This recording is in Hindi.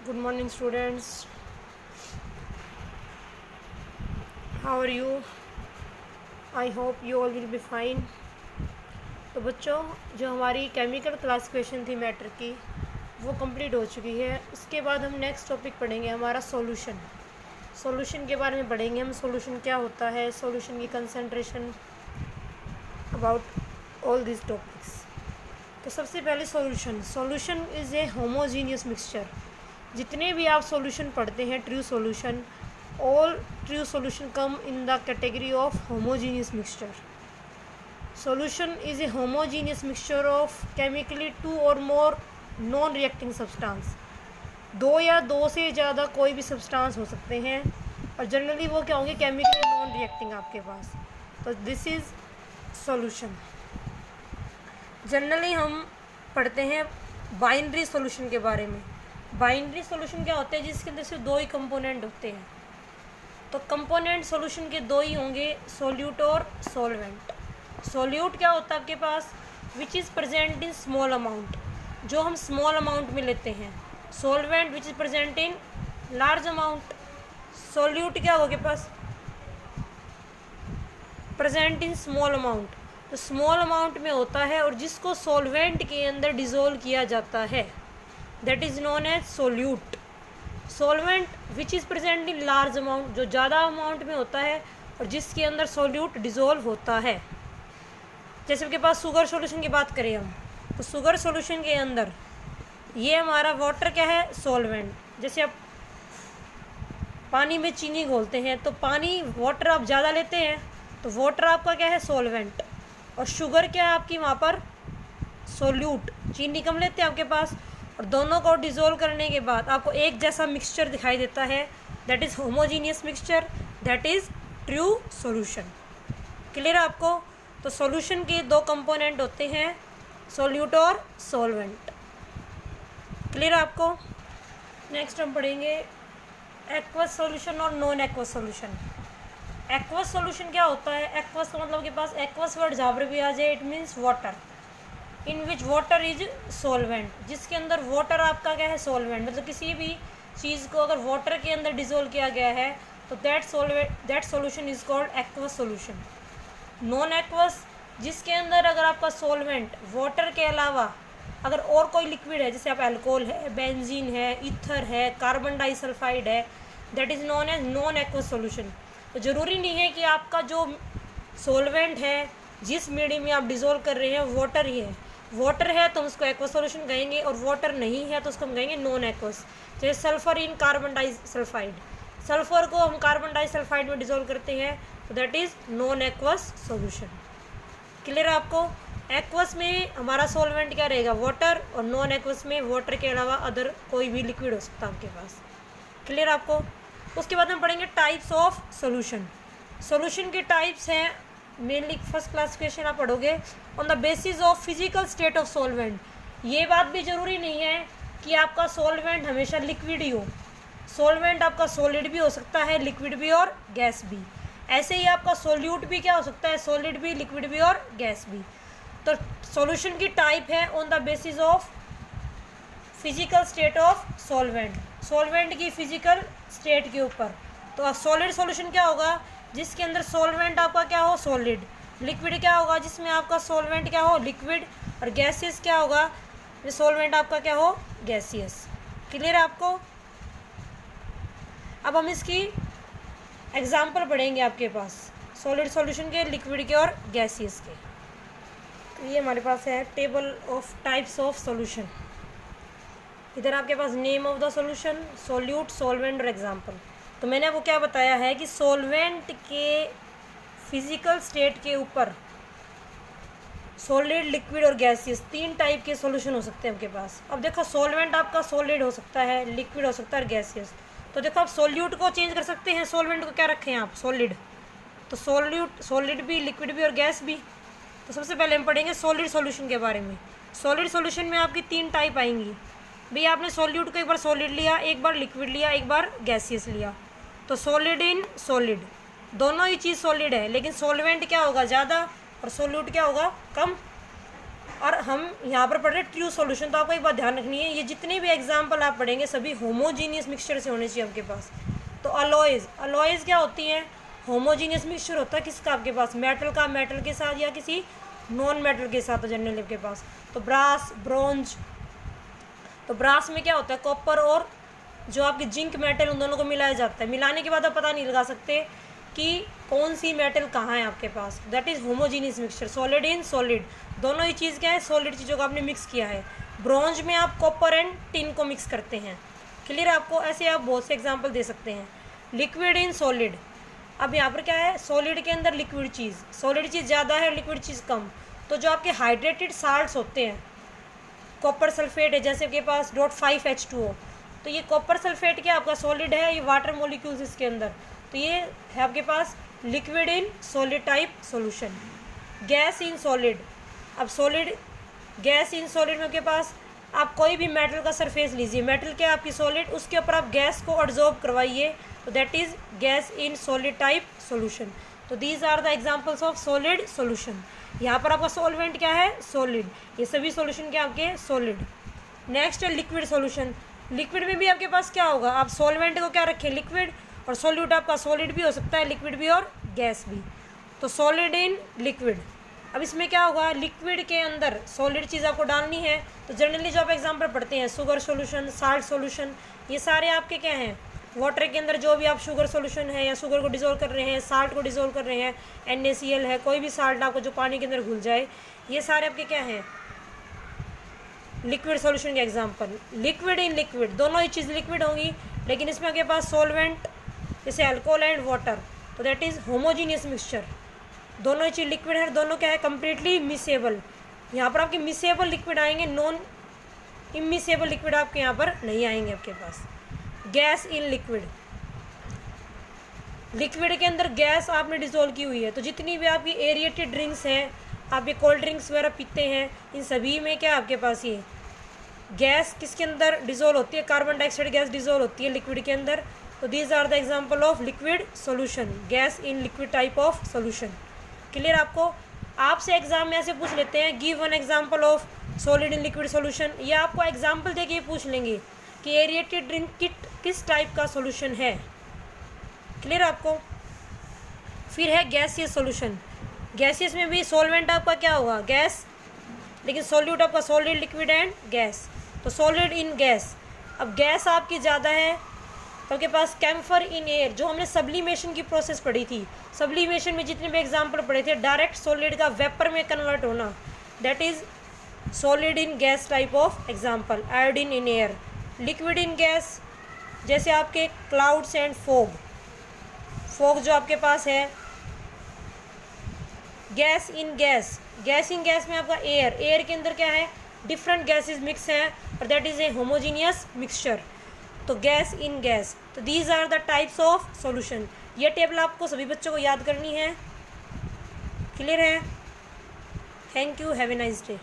Good morning, students. How are you? I hope you all will be fine. तो बच्चों, जो हमारी केमिकल क्लासिफिकेशन थी मैटर की वो कंप्लीट हो चुकी है। उसके बाद हम नेक्स्ट टॉपिक पढ़ेंगे हमारा सॉल्यूशन। सॉल्यूशन के बारे में पढ़ेंगे हम, सॉल्यूशन क्या होता है, सॉल्यूशन की concentration, about all this topics. तो सबसे पहले solution is a homogeneous mixture. जितने भी आप सॉल्यूशन पढ़ते हैं true solution, all true solution come in the category of homogeneous mixture. Solution is a homogeneous mixture of chemically two or more non reacting substance. दो या दो से ज़्यादा कोई भी सब्सटेंस हो सकते हैं और जनरली वो क्या होंगे, केमिकली नॉन रिएक्टिंग आपके पास। तो दिस इज़ सॉल्यूशन। जनरली हम पढ़ते हैं बाइनरी सॉल्यूशन के बारे में। बाइनरी सॉल्यूशन क्या होते हैं, जिसके अंदर सिर्फ दो ही कंपोनेंट होते हैं। तो कंपोनेंट सॉल्यूशन के दो ही होंगे, सोल्यूट और सॉल्वेंट। सोल्यूट क्या होता है आपके पास, which is present in small amount, जो हम स्मॉल अमाउंट में लेते हैं। Solvent which is present in large amount. Solute क्या होगा आपके पास, प्रेजेंट इन स्मॉल अमाउंट, तो स्मॉल अमाउंट में होता है और जिसको सॉल्वेंट के अंदर डिज़ोल्व किया जाता है, that is known as solute. Solvent which is present in large amount, जो ज़्यादा अमाउंट में होता है और जिसके अंदर सोल्यूट डिज़ोल्व होता है। जैसे आपके पास शुगर सॉल्यूशन की बात करें हम, तो शुगर सॉल्यूशन के अंदर ये हमारा वाटर क्या है, सॉल्वेंट। जैसे आप पानी में चीनी घोलते हैं तो पानी वाटर आप ज़्यादा लेते हैं तो वाटर आपका क्या है, सॉल्वेंट, और शुगर क्या है आपकी वहाँ पर, सोल्यूट। चीनी कम लेते हैं आपके पास और दोनों को डिज़ोल्व करने के बाद आपको एक जैसा मिक्सचर दिखाई देता है, that is homogeneous mixture, that is true solution. Clear है आपको। तो सॉल्यूशन के दो कंपोनेंट होते हैं, सोल्यूट और सॉल्वेंट। क्लियर है आपको। नेक्स्ट हम पढ़ेंगे एक्वस सॉल्यूशन और non aqueous solution. Aqueous solution क्या होता है, एक्वस का मतलब के पास एक्वस वर्ड जहाँ पर भी आ जाए, it means water, in which water is solvent, जिसके अंदर वाटर आपका क्या है, सॉल्वेंट। मतलब किसी भी चीज़ को अगर वाटर के अंदर डिज़ोल्व किया गया है तो that solution is called aqueous solution. Non aqueous, जिसके अंदर अगर आपका सॉल्वेंट वाटर के अलावा अगर और कोई लिक्विड है, जैसे आप अल्कोहल है, बेंजीन है, ईथर है, कार्बन डाइसल्फाइड है, that is known as non aqueous solution. तो ज़रूरी नहीं है कि आपका जो सॉल्वेंट है, जिस मीडियम में आप डिज़ोल्व कर रहे हैं, वाटर ही है। वाटर है तो हम उसको एक्वस सॉल्यूशन कहेंगे और वाटर नहीं है तो उसको हम कहेंगे नॉन एक्वस। जैसे sulphur in carbon disulphide, sulphur को हम कार्बन डाइसल्फाइड में डिज़ोल्व करते हैं तो that is non aqueous solution. Clear है आपको। एक्वस में हमारा सॉल्वेंट क्या रहेगा, वाटर, और नॉन एक्वस में वाटर के अलावा अदर कोई भी लिक्विड हो सकता है आपके पास। क्लियर आपको। उसके बाद हम पढ़ेंगे टाइप्स ऑफ सॉल्यूशन। सॉल्यूशन के टाइप्स हैं मेनली, फर्स्ट क्लासिफिकेशन आप पढ़ोगे on the basis of physical state of solvent. ये बात भी ज़रूरी नहीं है कि आपका सॉल्वेंट हमेशा लिक्विड ही हो। सॉल्वेंट आपका सॉलिड भी हो सकता है, लिक्विड भी और गैस भी। ऐसे ही आपका सोल्यूट भी क्या हो सकता है, सॉलिड भी, लिक्विड भी और गैस भी। तो सॉल्यूशन की टाइप है on the basis of physical state of solvent, solvent की फिजिकल स्टेट के ऊपर। तो सॉलिड सॉल्यूशन क्या होगा, जिसके अंदर सॉल्वेंट आपका क्या हो, सॉलिड। लिक्विड क्या होगा, जिसमें आपका सॉल्वेंट क्या हो, लिक्विड। और गैसियस क्या होगा, सॉल्वेंट आपका क्या हो, गैसियस। क्लियर है आपको। अब हम इसकी एग्जाम्पल पढ़ेंगे आपके पास, सॉलिड सॉल्यूशन के, लिक्विड के और गैसियस के। तो ये हमारे पास है table of types of solution. इधर आपके पास name of the solution, solute, solvent और एग्जाम्पल। तो मैंने आपको क्या बताया है कि सॉल्वेंट के फिजिकल स्टेट के ऊपर सॉलिड, लिक्विड और गैसियस तीन टाइप के सॉल्यूशन हो सकते हैं आपके पास। अब देखो सॉल्वेंट आपका सॉलिड हो सकता है, लिक्विड हो सकता है और गैसियस। तो देखो आप सॉल्यूट को चेंज कर सकते हैं, सॉल्वेंट को क्या रखें आप, सॉलिड। तो सॉलिड भी, लिक्विड भी और गैस भी। तो सबसे पहले हम पढ़ेंगे सॉलिड सॉल्यूशन के बारे में। सॉलिड सॉल्यूशन में आपकी तीन टाइप आएंगी। भाई आपने सॉल्यूट को एक बार सॉलिड लिया, एक बार लिक्विड लिया, एक बार गैसियस लिया। तो सॉलिड इन सॉलिड, दोनों ही चीज़ सॉलिड है, लेकिन सॉल्वेंट क्या होगा, ज़्यादा, और सॉल्यूट क्या होगा, कम। और हम यहाँ पर पढ़ रहे हैं ट्रू सॉल्यूशन। तो आपको एक बात ध्यान रखनी है, ये जितने भी एग्जाम्पल आप पढ़ेंगे सभी होमोजीनियस मिक्सचर से होने चाहिए आपके पास। तो अलॉयज़ क्या होती हैं? होमोजीनियस मिक्सचर होता है किसका आपके पास? मेटल का मेटल के साथ या किसी नॉन मेटल के साथ जनरली आपके पास। तो ब्रास, ब्रोंज। तो ब्रास में क्या होता है? कॉपर और जो आपके जिंक मेटल, उन दोनों को मिलाया जाता है। मिलाने के बाद आप पता नहीं लगा सकते कि कौन सी मेटल कहाँ है आपके पास। That is homogeneous mixture. Solid in solid, दोनों ही चीज़ क्या है? सॉलिड चीज़ों को आपने मिक्स किया है। ब्रोंज में आप कॉपर एंड टिन को मिक्स करते हैं। क्लियर? आपको ऐसे आप बहुत से एग्जाम्पल दे सकते हैं। लिक्विड इन सॉलिड, अब यहाँ पर क्या है? सॉलिड के अंदर लिक्विड चीज़, सॉलिड चीज़ ज़्यादा है, लिक्विड चीज़ कम। तो जो आपके हाइड्रेटेड साल्ट्स होते हैं, कॉपर सल्फेट है जैसे आपके पास .5H2O, तो ये कॉपर सल्फेट क्या आपका सॉलिड है, ये वाटर मॉलिक्यूल्स इसके अंदर। तो ये है आपके पास liquid in solid type solution. Gas in solid, अब सॉलिड गैस इन सॉलिड में आपके पास आप कोई भी मेटल का सरफेस लीजिए, मेटल क्या आपकी सॉलिड, उसके ऊपर आप गैस को एब्जॉर्ब करवाइए, तो that is gas in solid type solution. तो these are the examples of solid solution. यहाँ पर आपका सॉल्वेंट क्या है? सॉलिड। ये सभी सॉल्यूशन क्या आपके? सॉलिड। नेक्स्ट है लिक्विड सॉल्यूशन। लिक्विड में भी आपके पास क्या होगा? आप सॉल्वेंट को क्या रखें? लिक्विड, और सॉल्यूट आपका सॉलिड भी हो सकता है, लिक्विड भी और गैस भी। तो सॉलिड इन लिक्विड। अब इसमें क्या होगा? लिक्विड के अंदर सॉलिड चीज़ आपको डालनी है। तो जनरली जो आप एग्जाम्पल पढ़ते हैं, शुगर सॉल्यूशन, साल्ट सॉल्यूशन, ये सारे आपके क्या हैं? वाटर के अंदर जो भी आप शुगर सॉल्यूशन है या शुगर को डिज़ोल्व कर रहे हैं, साल्ट को डिज़ोल्व कर रहे हैं, NaCl है, कोई भी साल्ट आपको जो पानी के अंदर घुल जाए, ये सारे आपके क्या हैं? लिक्विड सॉल्यूशन के एग्जांपल। लिक्विड इन लिक्विड, दोनों ही चीज़ लिक्विड होंगी, लेकिन इसमें आपके पास सॉल्वेंट जैसे अल्कोहल एंड वाटर, तो दैट इज़ होमोजीनियस मिक्सचर। दोनों ही चीज़ लिक्विड है, दोनों क्या है? Completely miscible. यहाँ पर आपके मिसेबल लिक्विड आएंगे, नॉन इमिसेबल लिक्विड आपके यहाँ पर नहीं आएंगे आपके पास। गैस इन लिक्विड, लिक्विड के अंदर गैस आपने डिज़ोल्व की हुई है, तो जितनी भी आपकी एरिएटेड ड्रिंक्स हैं, आप ये कोल्ड ड्रिंक्स वगैरह पीते हैं, इन सभी में क्या आपके पास ये गैस किसके अंदर डिज़ोल्व होती है? कार्बन डाइऑक्साइड गैस डिज़ोल्व होती है लिक्विड के अंदर। तो these are the example of liquid solution, gas in liquid type of solution. Clear? आपको आपसे एग्जाम में ऐसे पूछ लेते हैं, give one example of solid in liquid solution, या आपको एग्जांपल देके पूछ लेंगे कि एरिएटेड ड्रिंक किस टाइप का सॉल्यूशन है। क्लियर? आपको फिर है गैसियस सॉल्यूशन। गैसियस में भी सॉल्वेंट आपका क्या होगा? गैस, लेकिन सॉल्यूट आपका सॉलिड, लिक्विड एंड गैस। तो सॉलिड इन गैस, अब गैस आपकी ज़्यादा है तो आपके पास कैम्फर इन एयर, जो हमने सब्लिमेशन की प्रोसेस पढ़ी थी, सब्लिमेशन में जितने भी एग्जाम्पल पढ़े थे, डायरेक्ट सॉलिड का वेपर में कन्वर्ट होना, that is solid in gas type of example. Iodine in air. Liquid in gas जैसे आपके क्लाउड्स एंड फॉग, फॉग जो आपके पास है। Gas in gas, gas in gas में आपका एयर, एयर के अंदर क्या है? डिफरेंट गैसेस मिक्स हैं, और that is a homogeneous mixture. तो गैस इन गैस। तो these are the types of solution. ये टेबल आपको सभी बच्चों को याद करनी है। क्लियर है? Thank you, have a nice day.